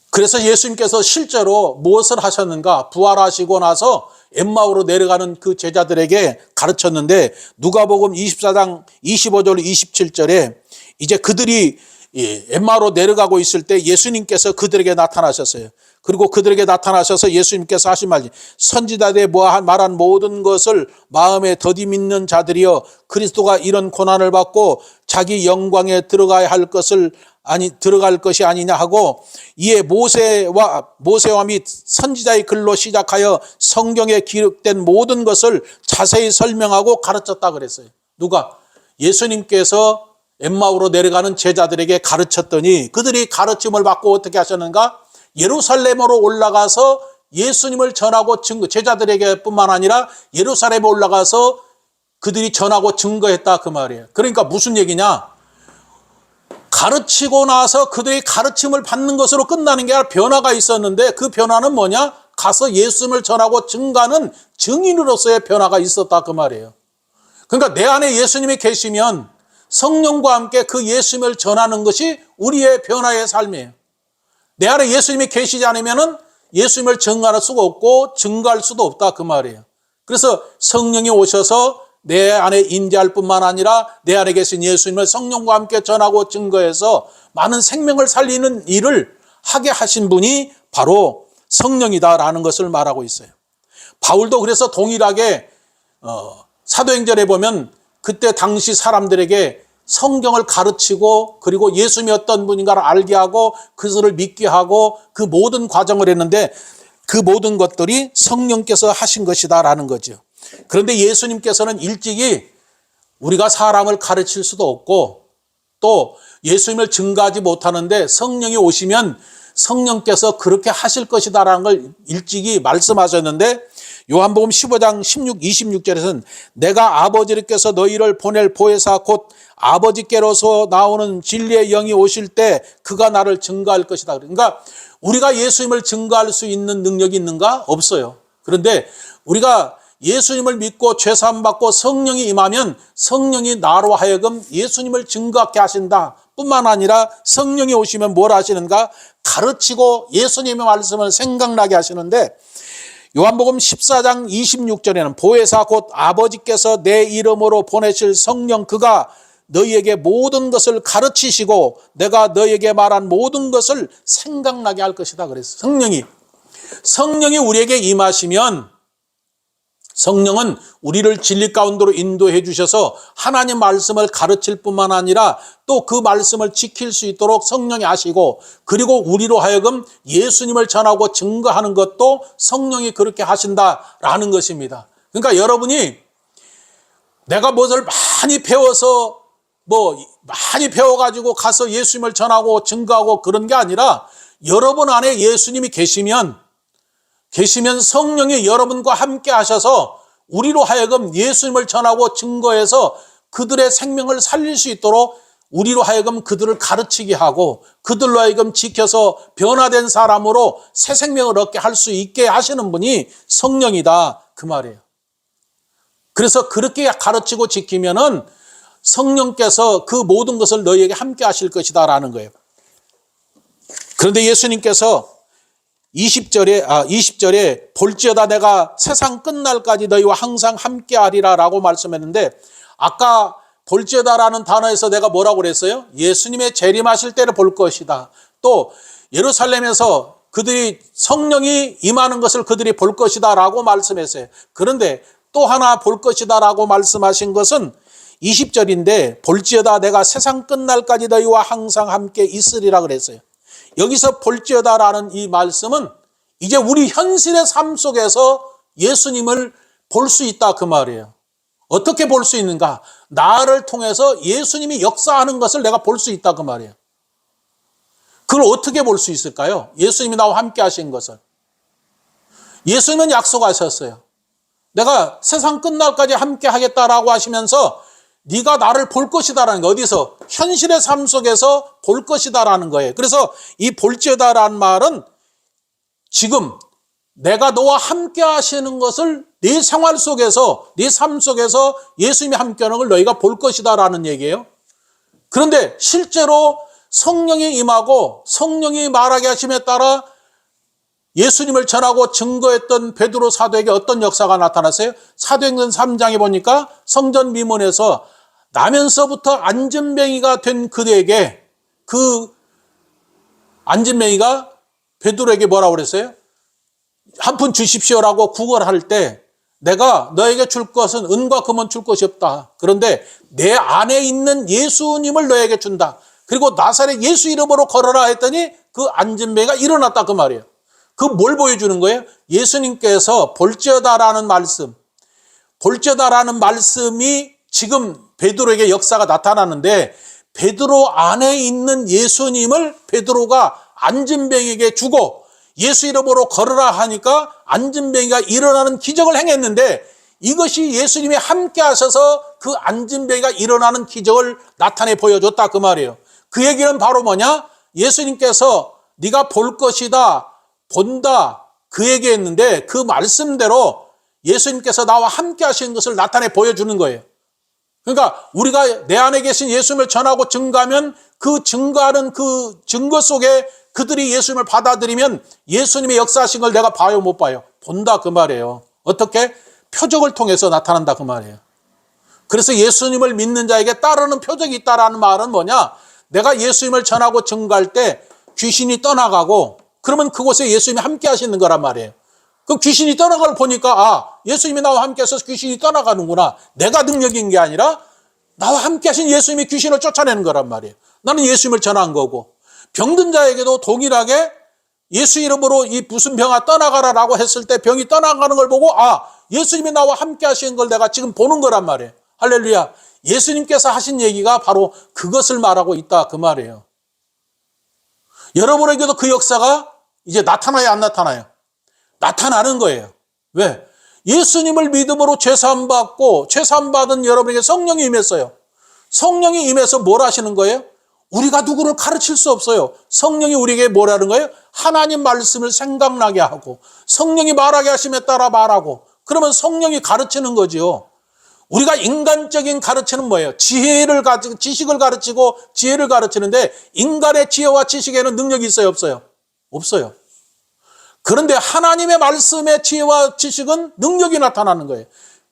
그래서 예수님께서 실제로 무엇을 하셨는가? 부활하시고 나서 엠마오로 내려가는 그 제자들에게 가르쳤는데, 누가복음 24장 25절 27절에 이제 그들이 엠마오로 내려가고 있을 때 예수님께서 그들에게 나타나셨어요. 그리고 그들에게 나타나셔서 예수님께서 하신 말이 선지자들의 말한 모든 것을 마음에 더디 믿는 자들이여 그리스도가 이런 고난을 받고 자기 영광에 들어갈 것이 아니냐 하고 이에 모세와 및 선지자의 글로 시작하여 성경에 기록된 모든 것을 자세히 설명하고 가르쳤다 그랬어요. 누가? 예수님께서 엠마오로 내려가는 제자들에게 가르쳤더니 그들이 가르침을 받고 어떻게 하셨는가? 예루살렘으로 올라가서 예수님을 전하고 제자들에게 뿐만 아니라 예루살렘에 올라가서 그들이 전하고 증거했다 그 말이에요. 그러니까 무슨 얘기냐? 가르치고 나서 그들이 가르침을 받는 것으로 끝나는 게 아니라 변화가 있었는데 그 변화는 뭐냐? 가서 예수님을 전하고 증가하는 증인으로서의 변화가 있었다 그 말이에요. 그러니까 내 안에 예수님이 계시면 성령과 함께 그 예수님을 전하는 것이 우리의 변화의 삶이에요. 내 안에 예수님이 계시지 않으면 예수님을 증거할 수가 없고 증거할 수도 없다 그 말이에요. 그래서 성령이 오셔서 내 안에 임재할 뿐만 아니라 내 안에 계신 예수님을 성령과 함께 전하고 증거해서 많은 생명을 살리는 일을 하게 하신 분이 바로 성령이다라는 것을 말하고 있어요. 바울도 그래서 동일하게 사도행전에 보면 그때 당시 사람들에게 성경을 가르치고 그리고 예수님이 어떤 분인가를 알게 하고 그것을 믿게 하고 그 모든 과정을 했는데 그 모든 것들이 성령께서 하신 것이다라는 거죠. 그런데 예수님께서는 일찍이 우리가 사람을 가르칠 수도 없고 또 예수님을 증거하지 못하는데 성령이 오시면 성령께서 그렇게 하실 것이다라는 걸 일찍이 말씀하셨는데 요한복음 15장 16, 26절에서는 내가 아버지께서 너희를 보낼 보혜사 곧 아버지께로서 나오는 진리의 영이 오실 때 그가 나를 증거할 것이다. 그러니까 우리가 예수님을 증거할 수 있는 능력이 있는가? 없어요. 그런데 우리가 예수님을 믿고 죄사함 받고 성령이 임하면 성령이 나로 하여금 예수님을 증거하게 하신다. 뿐만 아니라 성령이 오시면 뭘 하시는가? 가르치고 예수님의 말씀을 생각나게 하시는데 요한복음 14장 26절에는 보혜사 곧 아버지께서 내 이름으로 보내실 성령 그가 너희에게 모든 것을 가르치시고 내가 너희에게 말한 모든 것을 생각나게 할 것이다 그랬어요. 성령이 우리에게 임하시면 성령은 우리를 진리 가운데로 인도해 주셔서 하나님 말씀을 가르칠 뿐만 아니라 또 그 말씀을 지킬 수 있도록 성령이 하시고 그리고 우리로 하여금 예수님을 전하고 증거하는 것도 성령이 그렇게 하신다라는 것입니다. 그러니까 여러분이 내가 무엇을 많이 배워가지고 가서 예수님을 전하고 증거하고 그런 게 아니라 여러분 안에 예수님이 계시면 성령이 여러분과 함께 하셔서 우리로 하여금 예수님을 전하고 증거해서 그들의 생명을 살릴 수 있도록 우리로 하여금 그들을 가르치게 하고 그들로 하여금 지켜서 변화된 사람으로 새 생명을 얻게 할 수 있게 하시는 분이 성령이다 그 말이에요. 그래서 그렇게 가르치고 지키면은 성령께서 그 모든 것을 너희에게 함께 하실 것이다라는 거예요. 그런데 예수님께서 20절에 볼지어다 내가 세상 끝날까지 너희와 항상 함께하리라 라고 말씀했는데 아까 볼지어다라는 단어에서 내가 뭐라고 그랬어요? 예수님의 재림하실 때를 볼 것이다. 또 예루살렘에서 그들이 성령이 임하는 것을 그들이 볼 것이다 라고 말씀했어요. 그런데 또 하나 볼 것이다 라고 말씀하신 것은 20절인데 볼지어다 내가 세상 끝날까지 너희와 항상 함께 있으리라 그랬어요. 여기서 볼지어다라는 이 말씀은 이제 우리 현실의 삶 속에서 예수님을 볼 수 있다 그 말이에요. 어떻게 볼 수 있는가? 나를 통해서 예수님이 역사하는 것을 내가 볼 수 있다 그 말이에요. 그걸 어떻게 볼 수 있을까요? 예수님이 나와 함께 하신 것을. 예수님은 약속하셨어요. 내가 세상 끝날까지 함께 하겠다라고 하시면서 네가 나를 볼 것이다라는 거 어디서? 현실의 삶 속에서 볼 것이다라는 거예요. 그래서 이 볼지어다라는 말은 지금 내가 너와 함께 하시는 것을 네 생활 속에서 네 삶 속에서 예수님이 함께하는 걸 너희가 볼 것이다라는 얘기예요. 그런데 실제로 성령이 임하고 성령이 말하게 하심에 따라 예수님을 전하고 증거했던 베드로 사도에게 어떤 역사가 나타났어요? 사도행전 3장에 보니까 성전 미문에서 나면서부터 안전뱅이가 된 그에게 그 안진뱅이가 베드로에게 뭐라고 그랬어요? 한 푼 주십시오라고 구걸할 때 내가 너에게 줄 것은 은과 금은 줄 것이 없다. 그런데 내 안에 있는 예수님을 너에게 준다. 그리고 나사렛 예수 이름으로 걸어라 했더니 그 안진뱅이가 일어났다 그 말이에요. 그 뭘 보여주는 거예요? 예수님께서 볼지어다라는 말씀, 볼지어다라는 말씀이 지금 베드로에게 역사가 나타나는데 베드로 안에 있는 예수님을 베드로가 안진뱅이에게 주고 예수 이름으로 걸으라 하니까 안진뱅이가 일어나는 기적을 행했는데 이것이 예수님이 함께 하셔서 그 안진뱅이가 일어나는 기적을 나타내 보여줬다 그 말이에요. 그 얘기는 바로 뭐냐? 예수님께서 네가 볼 것이다, 본다 그 얘기했는데 그 말씀대로 예수님께서 나와 함께 하시는 것을 나타내 보여주는 거예요. 그러니까 우리가 내 안에 계신 예수님을 전하고 증거하면 그 증거하는 그 증거 속에 그들이 예수님을 받아들이면 예수님의 역사하신 걸 내가 봐요, 못 봐요? 본다 그 말이에요. 어떻게? 표적을 통해서 나타난다 그 말이에요. 그래서 예수님을 믿는 자에게 따르는 표적이 있다라는 말은 뭐냐? 내가 예수님을 전하고 증거할 때 귀신이 떠나가고 그러면 그곳에 예수님이 함께 하시는 거란 말이에요. 그 귀신이 떠나가는 걸 보니까 예수님이 나와 함께 해서 귀신이 떠나가는구나. 내가 능력인 게 아니라 나와 함께 하신 예수님이 귀신을 쫓아내는 거란 말이에요. 나는 예수님을 전한 거고 병든 자에게도 동일하게 예수 이름으로 이 무슨 병아 떠나가라라고 했을 때 병이 떠나가는 걸 보고 예수님이 나와 함께 하시는 걸 내가 지금 보는 거란 말이에요. 할렐루야. 예수님께서 하신 얘기가 바로 그것을 말하고 있다 그 말이에요. 여러분에게도 그 역사가 이제 나타나요 안 나타나요? 나타나는 거예요. 왜? 예수님을 믿음으로 죄사함 받고 죄사함 받은 여러분에게 성령이 임했어요. 성령이 임해서 뭘 하시는 거예요? 우리가 누구를 가르칠 수 없어요. 성령이 우리에게 뭐라는 거예요? 하나님 말씀을 생각나게 하고 성령이 말하게 하심에 따라 말하고 그러면 성령이 가르치는 거지요. 우리가 인간적인 가르치는 뭐예요? 지혜를 가지고 지식을 가르치고 지혜를 가르치는데 인간의 지혜와 지식에는 능력이 있어요 없어요? 없어요. 그런데 하나님의 말씀의 지혜와 지식은 능력이 나타나는 거예요.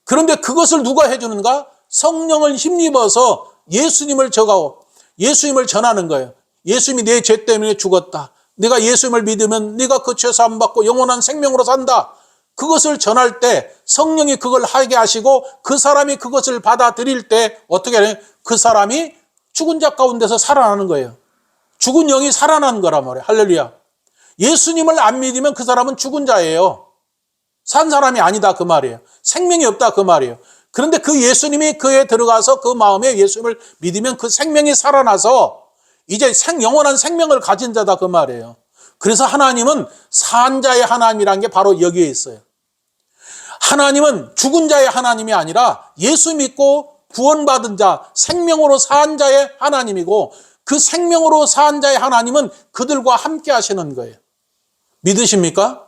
그런데 그것을 누가 해주는가? 성령을 힘입어서 예수님을 적하고 예수님을 전하는 거예요. 예수님이 내 죄 때문에 죽었다. 네가 예수님을 믿으면 네가 그 죄 사함 받고 영원한 생명으로 산다. 그것을 전할 때 성령이 그걸 하게 하시고 그 사람이 그것을 받아들일 때 어떻게 해요? 그 사람이 죽은 자 가운데서 살아나는 거예요. 죽은 영이 살아나는 거란 말이에요. 할렐루야. 예수님을 안 믿으면 그 사람은 죽은 자예요. 산 사람이 아니다 그 말이에요. 생명이 없다 그 말이에요. 그런데 그 예수님이 그에 들어가서 그 마음에 예수님을 믿으면 그 생명이 살아나서 이제 영원한 생명을 가진 자다 그 말이에요. 그래서 하나님은 산 자의 하나님이라는 게 바로 여기에 있어요. 하나님은 죽은 자의 하나님이 아니라 예수 믿고 구원받은 자, 생명으로 산 자의 하나님이고 그 생명으로 산 자의 하나님은 그들과 함께 하시는 거예요. 믿으십니까?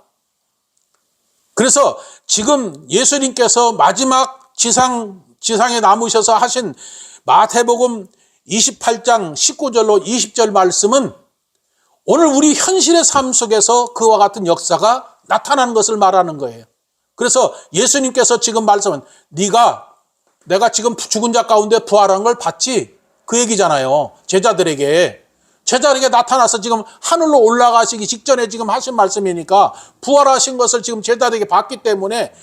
그래서 지금 예수님께서 마지막 지상에 남으셔서 하신 마태복음 28장 19절로 20절 말씀은 오늘 우리 현실의 삶 속에서 그와 같은 역사가 나타나는 것을 말하는 거예요. 그래서 예수님께서 지금 말씀은 내가 지금 죽은 자 가운데 부활한 걸 봤지? 그 얘기잖아요. 제자들에게 나타나서 지금 하늘로 올라가시기 직전에 지금 하신 말씀이니까 부활하신 것을 지금 제자들에게 봤기 때문에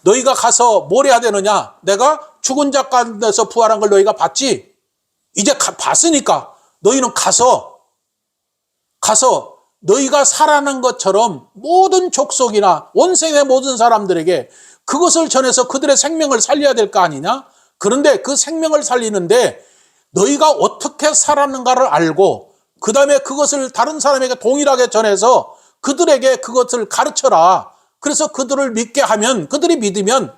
너희가 가서 뭘 해야 되느냐? 내가 죽은 자 가운데서 부활한 걸 너희가 봤지? 이제 봤으니까 너희는 가서 너희가 살아난 것처럼 모든 족속이나 원생의 모든 사람들에게 그것을 전해서 그들의 생명을 살려야 될 거 아니냐? 그런데 그 생명을 살리는데 너희가 어떻게 살았는가를 알고 그 다음에 그것을 다른 사람에게 동일하게 전해서 그들에게 그것을 가르쳐라. 그래서 그들을 믿게 하면 그들이 믿으면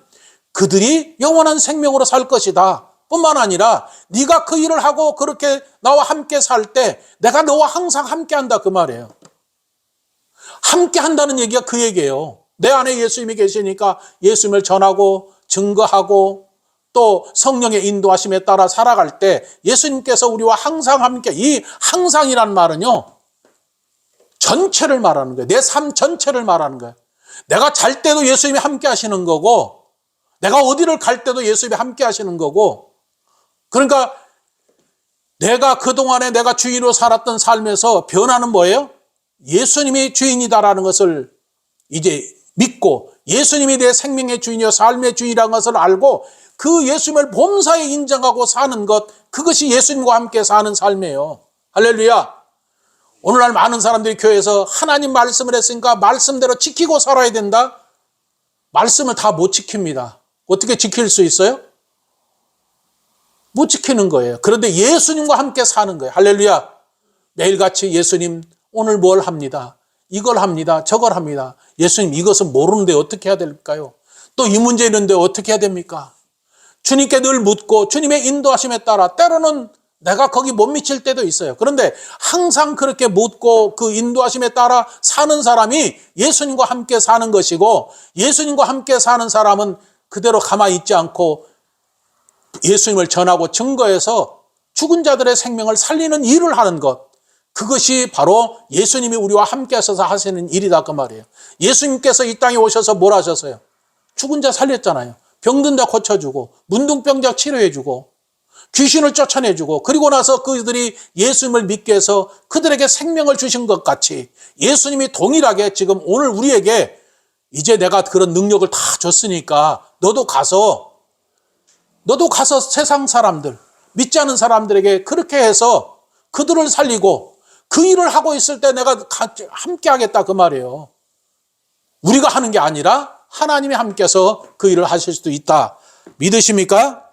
그들이 영원한 생명으로 살 것이다. 뿐만 아니라 네가 그 일을 하고 그렇게 나와 함께 살 때 내가 너와 항상 함께 한다 그 말이에요. 함께 한다는 얘기가 그 얘기예요. 내 안에 예수님이 계시니까 예수님을 전하고 증거하고 또 성령의 인도하심에 따라 살아갈 때 예수님께서 우리와 항상 함께, 이 항상이란 말은요 전체를 말하는 거예요. 내 삶 전체를 말하는 거예요. 내가 잘 때도 예수님이 함께 하시는 거고 내가 어디를 갈 때도 예수님이 함께 하시는 거고 그러니까 내가 그동안에 내가 주인으로 살았던 삶에서 변화는 뭐예요? 예수님이 주인이다라는 것을 이제 믿고 예수님이 내 생명의 주인이요 삶의 주인이라는 것을 알고 그 예수님을 범사에 인정하고 사는 것, 그것이 예수님과 함께 사는 삶이에요. 할렐루야. 오늘날 많은 사람들이 교회에서 하나님 말씀을 했으니까 말씀대로 지키고 살아야 된다. 말씀을 다 못 지킵니다. 어떻게 지킬 수 있어요? 못 지키는 거예요. 그런데 예수님과 함께 사는 거예요. 할렐루야. 매일같이 예수님 오늘 뭘 합니다. 이걸 합니다. 저걸 합니다. 예수님 이것은 모르는데 어떻게 해야 될까요? 또 이 문제 있는데 어떻게 해야 됩니까? 주님께 늘 묻고 주님의 인도하심에 따라 때로는 내가 거기 못 미칠 때도 있어요. 그런데 항상 그렇게 묻고 그 인도하심에 따라 사는 사람이 예수님과 함께 사는 것이고 예수님과 함께 사는 사람은 그대로 가만히 있지 않고 예수님을 전하고 증거해서 죽은 자들의 생명을 살리는 일을 하는 것. 그것이 바로 예수님이 우리와 함께 하셔서 하시는 일이다 그 말이에요. 예수님께서 이 땅에 오셔서 뭘 하셨어요? 죽은 자 살렸잖아요. 병든 자 고쳐주고 문둥병자 치료해주고 귀신을 쫓아내주고 그리고 나서 그들이 예수님을 믿게 해서 그들에게 생명을 주신 것 같이 예수님이 동일하게 지금 오늘 우리에게 이제 내가 그런 능력을 다 줬으니까 너도 가서 세상 사람들, 믿지 않은 사람들에게 그렇게 해서 그들을 살리고 그 일을 하고 있을 때 내가 함께 하겠다 그 말이에요. 우리가 하는 게 아니라 하나님이 함께서 그 일을 하실 수도 있다. 믿으십니까?